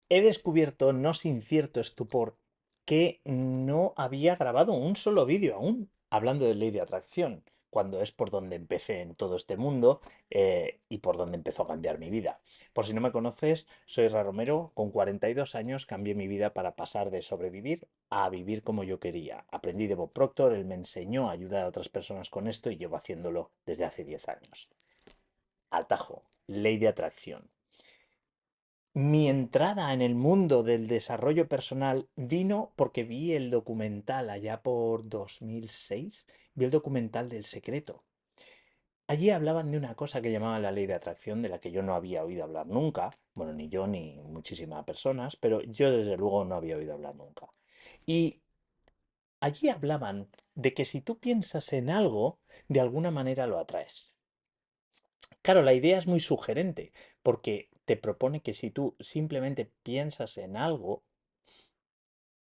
He descubierto, no sin cierto estupor, que no había grabado un solo vídeo aún, hablando de ley de atracción, cuando es por donde empecé en todo este mundo y por donde empezó a cambiar mi vida. Por si no me conoces, soy Raromero, con 42 años cambié mi vida para pasar de sobrevivir a vivir como yo quería. Aprendí de Bob Proctor, él me enseñó a ayudar a otras personas con esto y llevo haciéndolo desde hace 10 años. Atajo, ley de atracción. Mi entrada en el mundo del desarrollo personal vino porque vi el documental allá por 2006, vi el documental del Secreto. Allí hablaban de una cosa que llamaban la ley de atracción, de la que yo no había oído hablar nunca, bueno, ni yo ni muchísimas personas, pero yo desde luego no había oído hablar nunca. Y allí hablaban de que si tú piensas en algo, de alguna manera lo atraes. Claro, la idea es muy sugerente, porque te propone que si tú simplemente piensas en algo,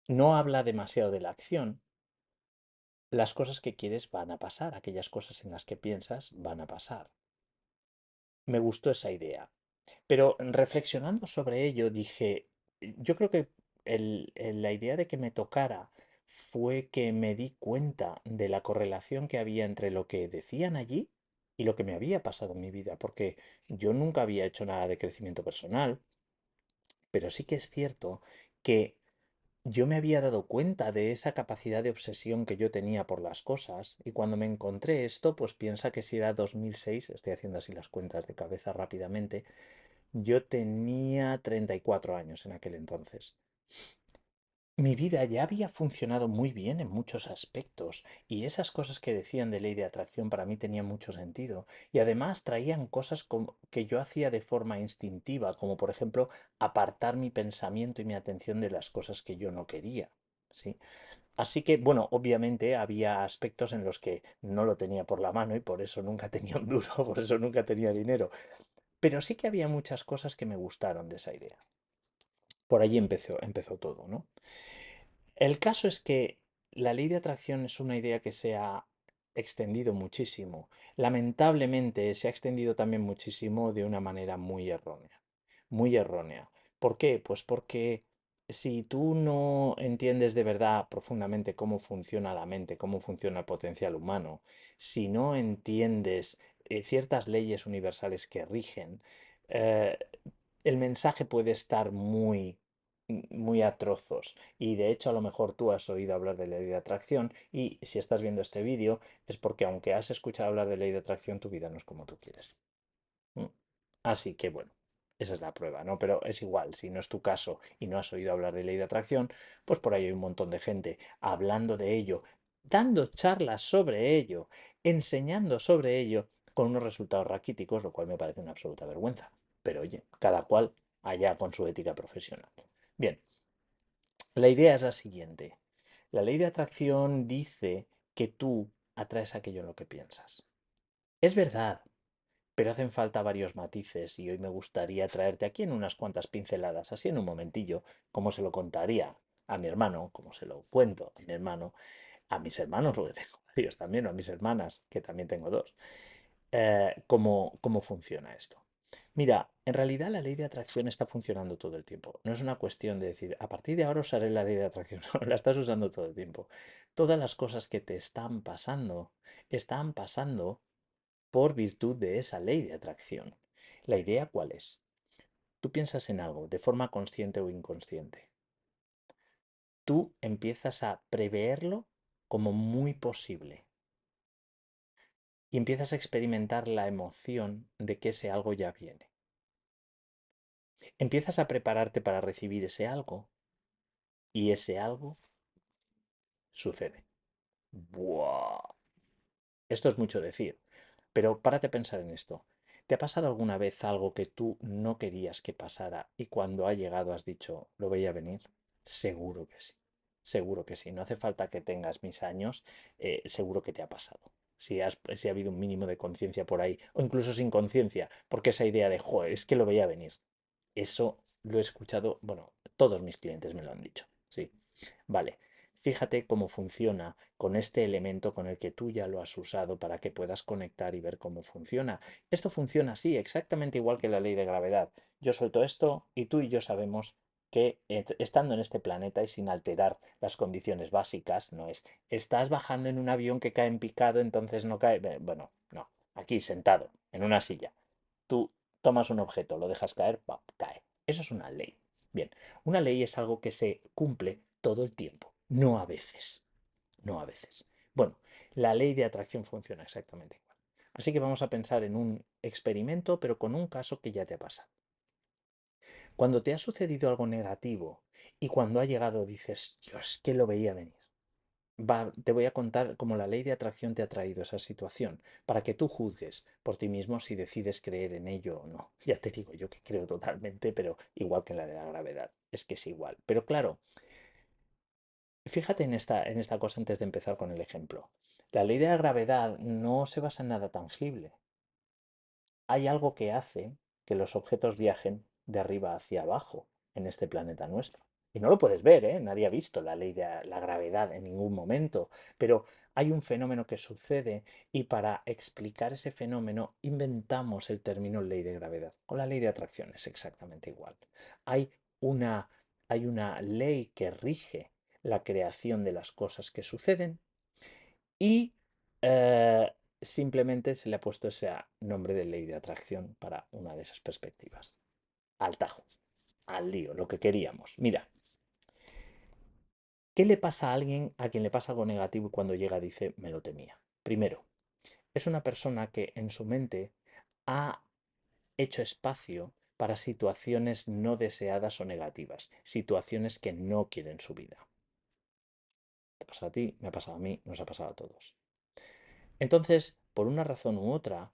no habla demasiado de la acción, las cosas que quieres van a pasar, aquellas cosas en las que piensas van a pasar. Me gustó esa idea, pero reflexionando sobre ello dije, yo creo que la idea de que me tocara fue que me di cuenta de la correlación que había entre lo que decían allí y lo que me había pasado en mi vida, porque yo nunca había hecho nada de crecimiento personal, pero sí que es cierto que yo me había dado cuenta de esa capacidad de obsesión que yo tenía por las cosas y cuando me encontré esto, pues piensa que si era 2006, estoy haciendo así las cuentas de cabeza rápidamente, yo tenía 34 años en aquel entonces. Mi vida ya había funcionado muy bien en muchos aspectos y esas cosas que decían de ley de atracción para mí tenían mucho sentido y además traían cosas que yo hacía de forma instintiva, como por ejemplo apartar mi pensamiento y mi atención de las cosas que yo no quería, ¿sí? Así que, bueno, obviamente había aspectos en los que no lo tenía por la mano y por eso nunca tenía un duro, por eso nunca tenía dinero, pero sí que había muchas cosas que me gustaron de esa idea. Por allí empezó todo, ¿no? El caso es que la ley de atracción es una idea que se ha extendido muchísimo. Lamentablemente se ha extendido también muchísimo de una manera muy errónea. Muy errónea. ¿Por qué? Pues porque si tú no entiendes de verdad profundamente cómo funciona la mente, cómo funciona el potencial humano, si no entiendes ciertas leyes universales que rigen, eh, el mensaje puede estar muy a trozos. Y de hecho, a lo mejor tú has oído hablar de ley de atracción y si estás viendo este vídeo es porque aunque has escuchado hablar de ley de atracción, tu vida no es como tú quieres. ¿Mm? Así que bueno, esa es la prueba, ¿no? Pero es igual, si no es tu caso y no has oído hablar de ley de atracción, pues por ahí hay un montón de gente hablando de ello, dando charlas sobre ello, enseñando sobre ello con unos resultados raquíticos, lo cual me parece una absoluta vergüenza. Pero oye, cada cual allá con su ética profesional. Bien, la idea es la siguiente. La ley de atracción dice que tú atraes aquello en lo que piensas. Es verdad, pero hacen falta varios matices y hoy me gustaría traerte aquí en unas cuantas pinceladas, así en un momentillo, como se lo contaría a mi hermano, como se lo cuento a mi hermano, a mis hermanos, porque tengo varios también, o a mis hermanas, que también tengo dos, cómo funciona esto. Mira, en realidad la ley de atracción está funcionando todo el tiempo. No es una cuestión de decir, a partir de ahora usaré la ley de atracción. No, la estás usando todo el tiempo. Todas las cosas que te están pasando por virtud de esa ley de atracción. ¿La idea cuál es? Tú piensas en algo de forma consciente o inconsciente. Tú empiezas a preverlo como muy posible y empiezas a experimentar la emoción de que ese algo ya viene. Empiezas a prepararte para recibir ese algo y ese algo sucede. ¡Buah! Esto es mucho decir, pero párate a pensar en esto. ¿Te ha pasado alguna vez algo que tú no querías que pasara y cuando ha llegado has dicho, lo veía venir? Seguro que sí. Seguro que sí. No hace falta que tengas mis años, seguro que te ha pasado. Si ha habido un mínimo de conciencia por ahí, o incluso sin conciencia, porque esa idea de, joder, es que lo veía venir. Eso lo he escuchado, bueno, todos mis clientes me lo han dicho, sí. Vale, fíjate cómo funciona con este elemento con el que tú ya lo has usado para que puedas conectar y ver cómo funciona. Esto funciona así, exactamente igual que la ley de gravedad. Yo suelto esto y tú y yo sabemos que estando en este planeta y sin alterar las condiciones básicas, no es, estás bajando en un avión que cae en picado, entonces no cae. Bueno, no, aquí sentado, en una silla. Tú tomas un objeto, lo dejas caer, ¡pap! Cae. Eso es una ley. Bien, una ley es algo que se cumple todo el tiempo, no a veces. No a veces. Bueno, la ley de atracción funciona exactamente igual. Así que vamos a pensar en un experimento, pero con un caso que ya te ha pasado. Cuando te ha sucedido algo negativo y cuando ha llegado dices, Dios, que lo veía venir. Te voy a contar cómo la ley de atracción te ha traído esa situación, para que tú juzgues por ti mismo si decides creer en ello o no. Ya te digo yo que creo totalmente, pero igual que en la de la gravedad, es que es igual. Pero claro, fíjate en esta cosa antes de empezar con el ejemplo. La ley de la gravedad no se basa en nada tangible. Hay algo que hace que los objetos viajen de arriba hacia abajo en este planeta nuestro. Y no lo puedes ver, ¿eh? Nadie ha visto la ley de la gravedad en ningún momento, pero hay un fenómeno que sucede y para explicar ese fenómeno inventamos el término ley de gravedad. Con la ley de atracción es exactamente igual. Hay una, hay una ley que rige la creación de las cosas que suceden y eh, simplemente se le ha puesto ese nombre de ley de atracción para una de esas perspectivas. Al tajo, al lío, lo que queríamos. Mira, ¿qué le pasa a alguien a quien le pasa algo negativo y cuando llega dice, me lo temía? Primero, es una persona que en su mente ha hecho espacio para situaciones no deseadas o negativas, situaciones que no quiere en su vida. Te pasa a ti, me ha pasado a mí, nos ha pasado a todos. Entonces, por una razón u otra,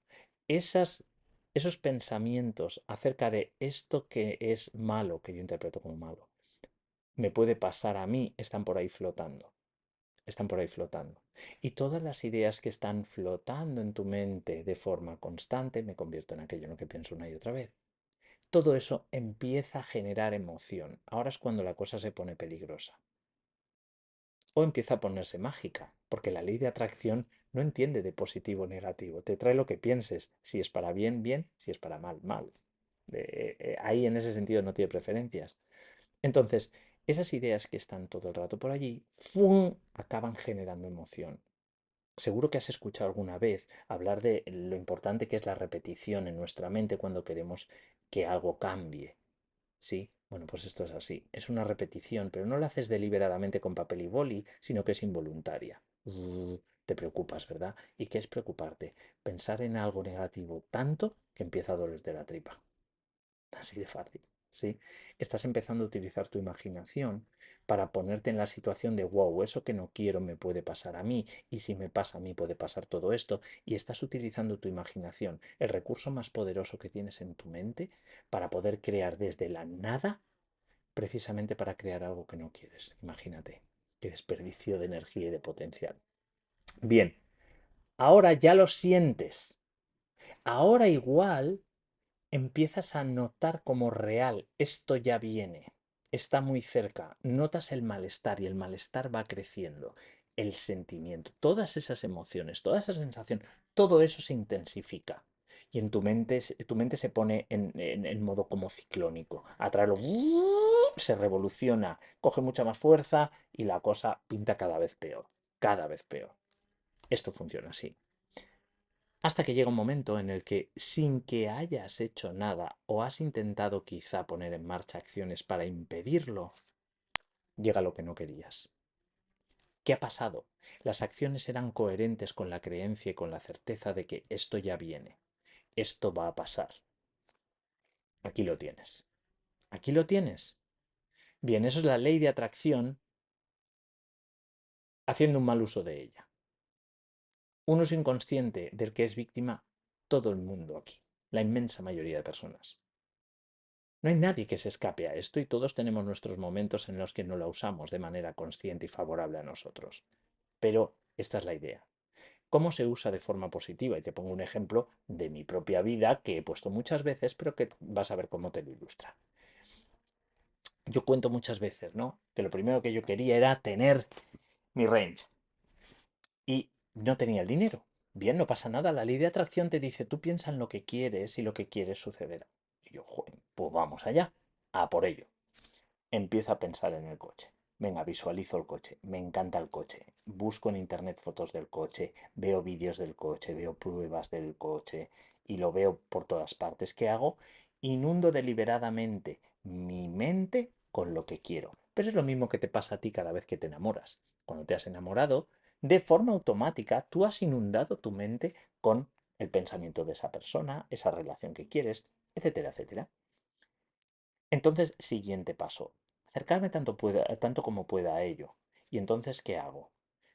esos pensamientos acerca de esto que es malo, que yo interpreto como malo, me puede pasar a mí, están por ahí flotando. Están por ahí flotando. Y todas las ideas que están flotando en tu mente de forma constante, me convierto en aquello en lo que pienso una y otra vez. Todo eso empieza a generar emoción. Ahora es cuando la cosa se pone peligrosa. O empieza a ponerse mágica, porque la ley de atracción no entiende de positivo o negativo, te trae lo que pienses, si es para bien, bien, si es para mal, mal. Ahí en ese sentido no tiene preferencias. Entonces, esas ideas que están todo el rato por allí, ¡fum!, acaban generando emoción. Seguro que has escuchado alguna vez hablar de lo importante que es la repetición en nuestra mente cuando queremos que algo cambie. ¿Sí? Bueno, pues esto es así. Es una repetición, pero no la haces deliberadamente con papel y boli, sino que es involuntaria. Te preocupas, ¿verdad? ¿Y qué es preocuparte? Pensar en algo negativo tanto que empieza a doler de la tripa. Así de fácil, ¿sí? Estás empezando a utilizar tu imaginación para ponerte en la situación de, wow, eso que no quiero me puede pasar a mí, y si me pasa a mí puede pasar todo esto, y estás utilizando tu imaginación, el recurso más poderoso que tienes en tu mente, para poder crear desde la nada, precisamente para crear algo que no quieres. Imagínate, qué desperdicio de energía y de potencial. Bien, ahora ya lo sientes. Ahora igual empiezas a notar como real, esto ya viene, está muy cerca, notas el malestar y el malestar va creciendo, el sentimiento, todas esas emociones, toda esa sensación, todo eso se intensifica. Y en tu mente se pone en modo como ciclónico. A traerlo, se revoluciona, coge mucha más fuerza y la cosa pinta cada vez peor, cada vez peor. Esto funciona así. Hasta que llega un momento en el que, sin que hayas hecho nada o has intentado quizá poner en marcha acciones para impedirlo, llega lo que no querías. ¿Qué ha pasado? Las acciones eran coherentes con la creencia y con la certeza de que esto ya viene, esto va a pasar. Aquí lo tienes. Aquí lo tienes. Bien, eso es la ley de atracción haciendo un mal uso de ella. Un uso inconsciente del que es víctima todo el mundo aquí, la inmensa mayoría de personas. No hay nadie que se escape a esto y todos tenemos nuestros momentos en los que no la usamos de manera consciente y favorable a nosotros. Pero esta es la idea. ¿Cómo se usa de forma positiva? Y te pongo un ejemplo de mi propia vida que he puesto muchas veces, pero que vas a ver cómo te lo ilustra. Yo cuento muchas veces, ¿no? Que lo primero que yo quería era tener mi range y no tenía el dinero. Bien, no pasa nada. La ley de atracción te dice, tú piensa en lo que quieres y lo que quieres sucederá. Y yo, joder, pues vamos allá, a por ello. empiezo a pensar en el coche. Venga, visualizo el coche, me encanta el coche, busco en internet fotos del coche, veo vídeos del coche, veo pruebas del coche y lo veo por todas partes. ¿Qué hago? Inundo deliberadamente mi mente con lo que quiero. Pero es lo mismo que te pasa a ti cada vez que te enamoras. Cuando te has enamorado, de forma automática, tú has inundado tu mente con el pensamiento de esa persona, esa relación que quieres, etcétera, etcétera. Entonces, siguiente paso, acercarme tanto como pueda a ello. ¿Y entonces qué hago?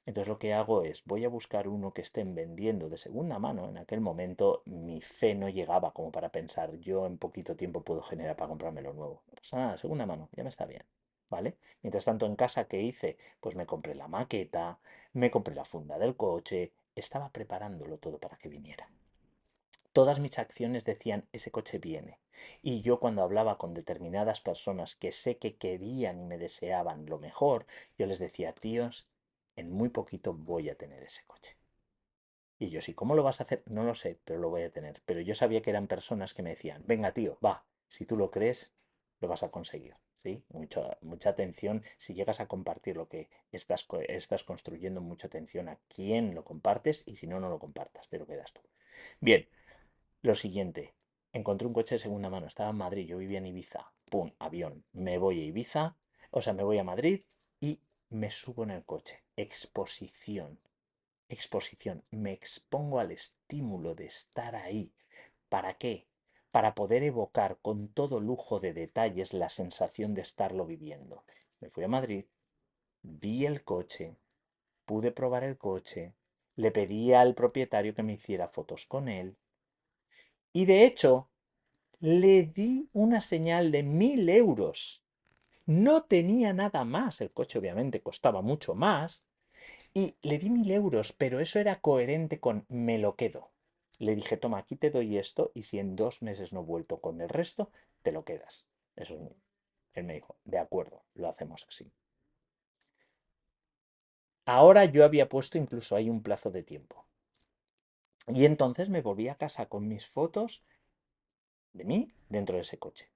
Entonces lo que hago es, voy a buscar uno que estén vendiendo de segunda mano. En aquel momento mi fe no llegaba como para pensar, yo en poquito tiempo puedo generar para comprarme lo nuevo. No pasa nada, segunda mano, ya me está bien. ¿Vale? Mientras tanto en casa, ¿qué hice? Pues me compré la maqueta, me compré la funda del coche, estaba preparándolo todo para que viniera. Todas mis acciones decían, ese coche viene. Y yo cuando hablaba con determinadas personas que sé que querían y me deseaban lo mejor, yo les decía, tíos, en muy poquito voy a tener ese coche. Y ellos, ¿y cómo lo vas a hacer? No lo sé, pero lo voy a tener. Pero yo sabía que eran personas que me decían, venga, tío, va, si tú lo crees, lo vas a conseguir. ¿Sí? Mucha atención, si llegas a compartir lo que estás construyendo, mucha atención a quién lo compartes y si no, no lo compartas, te lo quedas tú. Bien, lo siguiente, encontré un coche de segunda mano, estaba en Madrid, yo vivía en Ibiza, pum, avión, me voy a Ibiza, o sea, me voy a Madrid y me subo en el coche. Exposición, exposición, me expongo al estímulo de estar ahí. ¿Para qué? Para poder evocar con todo lujo de detalles la sensación de estarlo viviendo. Me fui a Madrid, vi el coche, pude probar el coche, le pedí al propietario que me hiciera fotos con él y de hecho le di una señal de 1.000 euros. No tenía nada más. El coche obviamente costaba mucho más. Y le di 1.000 euros, pero eso era coherente con me lo quedo. Le dije, toma, aquí te doy esto y si en 2 meses no he vuelto con el resto, te lo quedas. Eso es mío. Él me dijo, de acuerdo, lo hacemos así. Ahora yo había puesto incluso ahí un plazo de tiempo. Y entonces me volví a casa con mis fotos de mí dentro de ese coche.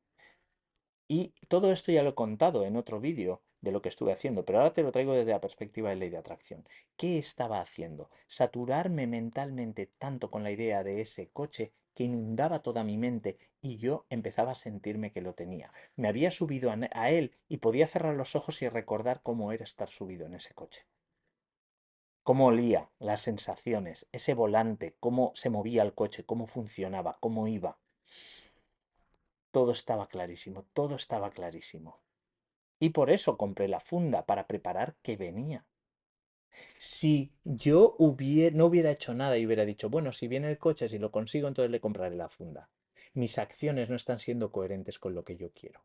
Y todo esto ya lo he contado en otro vídeo de lo que estuve haciendo, pero ahora te lo traigo desde la perspectiva de ley de atracción. ¿Qué estaba haciendo? Saturarme mentalmente tanto con la idea de ese coche que inundaba toda mi mente y yo empezaba a sentirme que lo tenía. Me había subido a él y podía cerrar los ojos y recordar cómo era estar subido en ese coche. Cómo olía, las sensaciones, ese volante, cómo se movía el coche, cómo funcionaba, cómo iba. Todo estaba clarísimo, todo estaba clarísimo. Y por eso compré la funda, para preparar que venía. Si yo no hubiera hecho nada y hubiera dicho, bueno, si viene el coche, si lo consigo, entonces le compraré la funda. Mis acciones no están siendo coherentes con lo que yo quiero.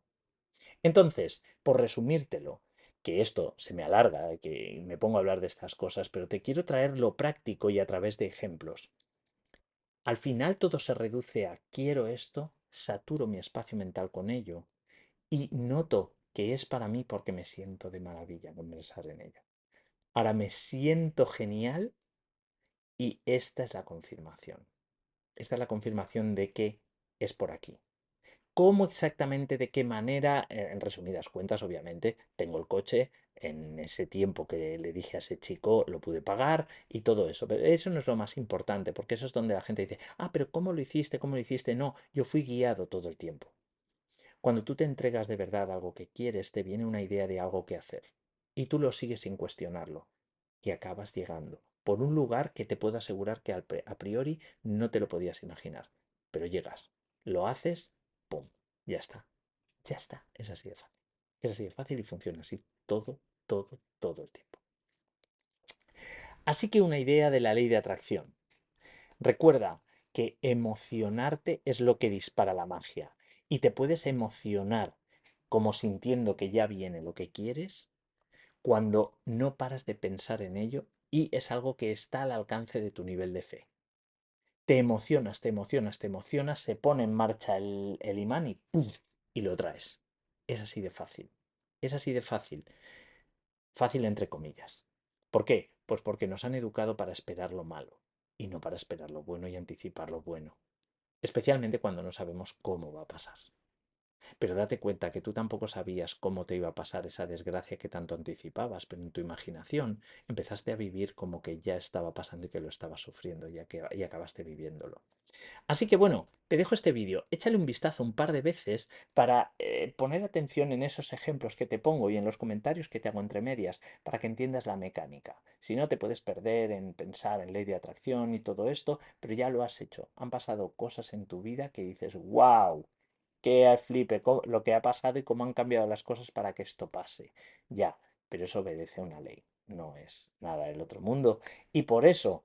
Entonces, por resumírtelo, que esto se me alarga, que me pongo a hablar de estas cosas, pero te quiero traer lo práctico y a través de ejemplos. Al final todo se reduce a quiero esto, saturo mi espacio mental con ello y noto que es para mí porque me siento de maravilla conversar en ello. Ahora me siento genial y esta es la confirmación. Esta es la confirmación de que es por aquí. ¿Cómo exactamente, de qué manera? En resumidas cuentas, obviamente, tengo el coche, en ese tiempo que le dije a ese chico lo pude pagar y todo eso. Pero eso no es lo más importante, porque eso es donde la gente dice, ah, pero ¿cómo lo hiciste? ¿Cómo lo hiciste? No, yo fui guiado todo el tiempo. Cuando tú te entregas de verdad a algo que quieres, te viene una idea de algo que hacer y tú lo sigues sin cuestionarlo y acabas llegando por un lugar que te puedo asegurar que a priori no te lo podías imaginar, pero llegas, lo haces, ¡pum! Ya está, es así de fácil. Es así de fácil y funciona así todo el tiempo. Así que una idea de la ley de atracción. Recuerda que emocionarte es lo que dispara la magia y te puedes emocionar como sintiendo que ya viene lo que quieres cuando no paras de pensar en ello y es algo que está al alcance de tu nivel de fe. Te emocionas, te emocionas, te emocionas, se pone en marcha el imán y ¡pum! Y lo traes. Es así de fácil. Es así de fácil. Fácil entre comillas. ¿Por qué? Pues porque nos han educado para esperar lo malo y no para esperar lo bueno y anticipar lo bueno. Especialmente cuando no sabemos cómo va a pasar. Pero date cuenta que tú tampoco sabías cómo te iba a pasar esa desgracia que tanto anticipabas, pero en tu imaginación empezaste a vivir como que ya estaba pasando y que lo estabas sufriendo y acabaste viviéndolo. Así que bueno, te dejo este vídeo, échale un vistazo un par de veces para poner atención en esos ejemplos que te pongo y en los comentarios que te hago entre medias para que entiendas la mecánica. Si no, te puedes perder en pensar en ley de atracción y todo esto, pero ya lo has hecho. Han pasado cosas en tu vida que dices, wow, qué flipe lo que ha pasado y cómo han cambiado las cosas para que esto pase. Ya, pero eso obedece a una ley, no es nada del otro mundo. Y por eso,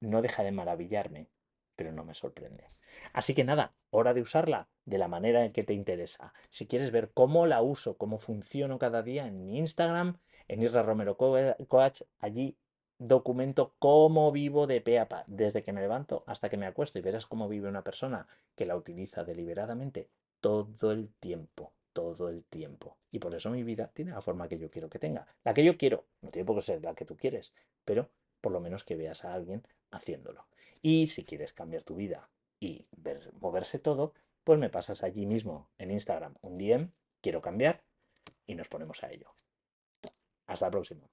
no deja de maravillarme, pero no me sorprende. Así que nada, hora de usarla de la manera en que te interesa. Si quieres ver cómo la uso, cómo funciono cada día en mi Instagram, en Isra Romero Coach, allí documento cómo vivo de pe a pa, desde que me levanto hasta que me acuesto y verás cómo vive una persona que la utiliza deliberadamente todo el tiempo, todo el tiempo. Y por eso mi vida tiene la forma que yo quiero que tenga. La que yo quiero, no tiene por qué ser la que tú quieres, pero por lo menos que veas a alguien haciéndolo. Y si quieres cambiar tu vida y ver moverse todo, pues me pasas allí mismo en Instagram un DM, quiero cambiar y nos ponemos a ello. Hasta la próxima.